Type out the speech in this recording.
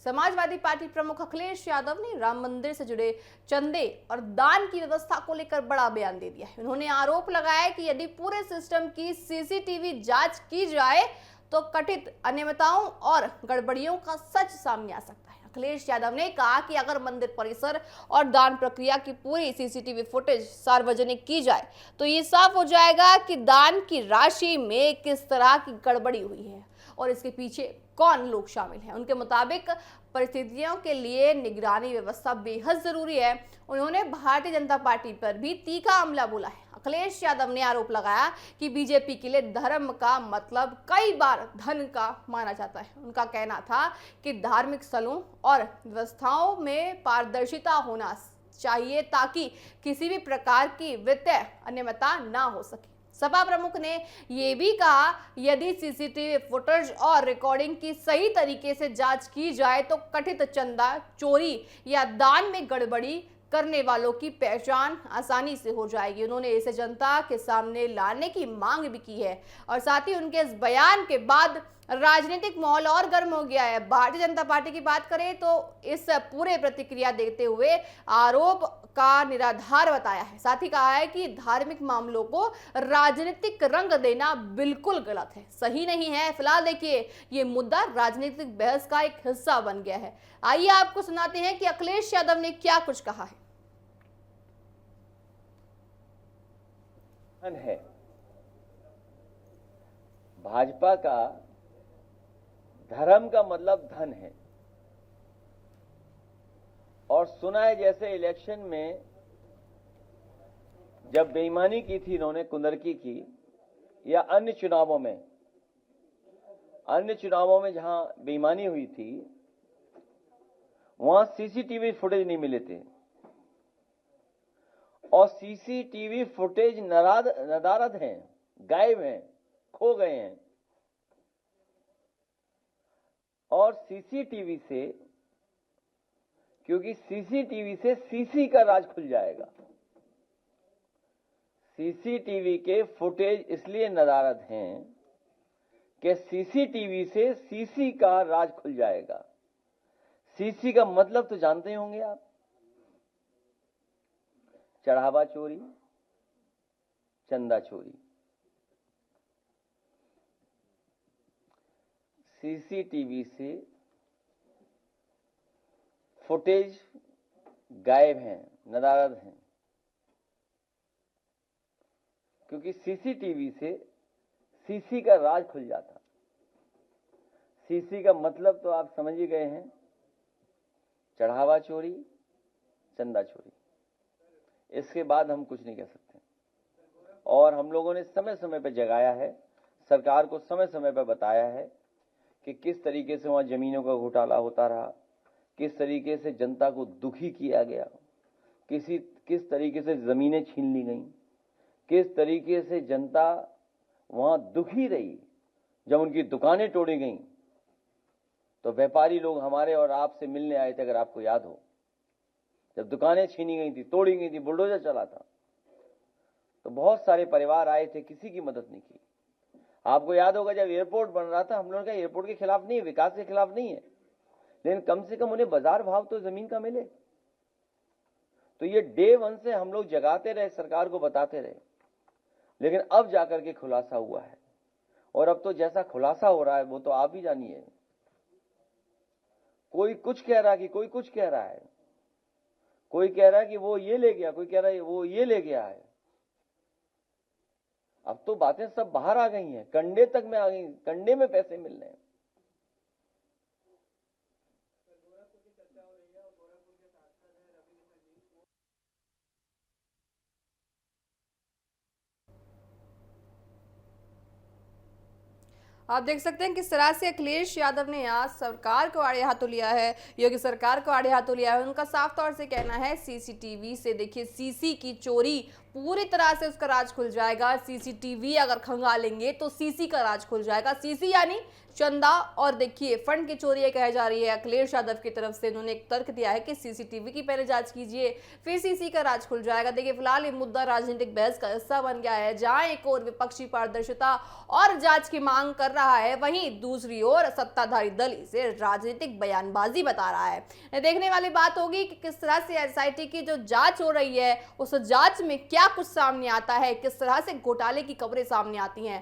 Samajwadi party प्रमुख अखिलेश यादव ने राम मंदिर से जुड़े चंदे और दान की व्यवस्था को लेकर बड़ा बयान दे दिया है। उन्होंने आरोप लगाया कि यदि पूरे सिस्टम की सीसीटीवी जांच की जाए तो कथित अनियमितताओं और गड़बड़ियों का सच सामने आ सकता है। अखिलेश यादव ने कहा कि अगर मंदिर परिसर और दान प्रक्रिया की पूरी सीसीटीवी फुटेज सार्वजनिक की जाए तो ये साफ हो जाएगा कि दान की राशि में किस तरह की गड़बड़ी हुई है और इसके पीछे कौन लोग शामिल हैं। उनके मुताबिक परिस्थितियों के लिए निगरानी व्यवस्था बेहद जरूरी है। उन्होंने भारतीय जनता पार्टी पर भी तीखा हमला बोला है। अखिलेश यादव ने आरोप लगाया कि बीजेपी के लिए धर्म का मतलब कई बार धन का माना जाता है। उनका कहना था कि धार्मिक स्थलों और व्यवस्थाओं में पारदर्शिता होना चाहिए ताकि किसी भी प्रकार की वित्तीय अनियमितता ना हो सके। सपा प्रमुख ने यह भी कहा यदि सीसीटीवी फुटेज और रिकॉर्डिंग की सही तरीके से जांच की जाए तो कथित चंदा चोरी या दान में गड़बड़ी करने वालों की पहचान आसानी से हो जाएगी। उन्होंने इसे जनता के सामने लाने की मांग भी की है और साथ ही उनके इस बयान के बाद राजनीतिक माहौल और गर्म हो गया है। भारतीय जनता पार्टी की बात करें तो इस पूरे प्रतिक्रिया देते हुए आरोप का निराधार बताया है। साथ ही कहा है कि धार्मिक मामलों को राजनीतिक रंग देना बिल्कुल गलत है, सही नहीं है। फिलहाल देखिए ये मुद्दा राजनीतिक बहस का एक हिस्सा बन गया है। आइए आपको सुनाते हैं कि अखिलेश यादव ने क्या कुछ कहा है। भाजपा का धर्म का मतलब धन है और सुना है जैसे इलेक्शन में जब बेईमानी की थी इन्होंने कुंदरकी की या अन्य चुनावों में जहां बेईमानी हुई थी वहां सीसीटीवी फुटेज नहीं मिले थे और सीसीटीवी फुटेज नदारद हैं, गायब हैं, खो गए हैं और सीसीटीवी से क्योंकि सीसीटीवी से सीसी का राज खुल जाएगा। सीसीटीवी के फुटेज इसलिए नदारद हैं कि सीसीटीवी से सीसी का राज खुल जाएगा। सीसी का मतलब तो जानते होंगे आप, चढ़ावा चोरी, चंदा चोरी। सीसीटीवी से फुटेज गायब हैं, नदारद हैं क्योंकि सीसीटीवी से सीसी का राज खुल जाता। सीसी का मतलब तो आप समझ ही गए हैं, चढ़ावा चोरी, चंदा चोरी। इसके बाद हम कुछ नहीं कह सकते और हम लोगों ने समय समय पर जगाया है, सरकार को समय समय पर बताया है कि किस तरीके से वहां जमीनों का घोटाला होता रहा, किस तरीके से जनता को दुखी किया गया, किस तरीके से जमीनें छीन ली गईं, किस तरीके से जनता वहां दुखी रही। जब उनकी दुकानें तोड़ी गईं तो व्यापारी लोग हमारे और आपसे मिलने आए थे, अगर आपको याद हो। जब दुकानें छीनी गई थी, तोड़ी गई थी, बुलडोजर चला था, तो बहुत सारे परिवार आए थे, किसी की मदद नहीं की। आपको याद होगा जब एयरपोर्ट बन रहा था, हम लोगों का एयरपोर्ट के खिलाफ नहीं है, विकास के खिलाफ नहीं है, लेकिन कम से कम उन्हें बाजार भाव तो जमीन का मिले। तो ये डे वन से हम लोग जगाते रहे, सरकार को बताते रहे, लेकिन अब जाकर के खुलासा हुआ है और अब तो जैसा खुलासा हो रहा है वो तो आप ही जानिए। कोई कुछ कह रहा है कि कोई कुछ कह रहा है, कोई कह रहा है कि वो ये ले गया, कोई कह रहा है वो ये ले गया है। अब तो बातें सब बाहर आ गई हैं, कंडे तक में आ गई, कंडे में पैसे मिल रहे हैं। आप देख सकते हैं किस तरह से अखिलेश यादव ने आज सरकार को आड़े हाथों लिया है, योगी सरकार को आड़े हाथों लिया है। उनका साफ तौर से कहना है सीसीटीवी से देखिए सीसी की चोरी पूरी तरह से उसका राज खुल जाएगा। सीसीटीवी अगर खंगालेंगे तो सीसी का राज खुल जाएगा। सीसी यानी चंदा और देखिए फंड की चोरी है कही जा रही है अखिलेश यादव की तरफ से। उन्होंने एक तर्क दिया है कि सीसीटीवी की पहले जांच कीजिए, फिर सीसी का राज खुल जाएगा। देखिए फिलहाल ये मुद्दा राजनीतिक बहस का हिस्सा बन गया है, जहां एक और विपक्षी पारदर्शिता और जांच की मांग कर रहा है, वहीं दूसरी ओर सत्ताधारी दल इसे राजनीतिक बयानबाजी बता रहा है। देखने वाली बात होगी कि किस तरह से एसआईटी की जो जांच हो रही है उस जांच में क्या कुछ सामने आता है, किस तरह से घोटाले की खबरें सामने आती हैं।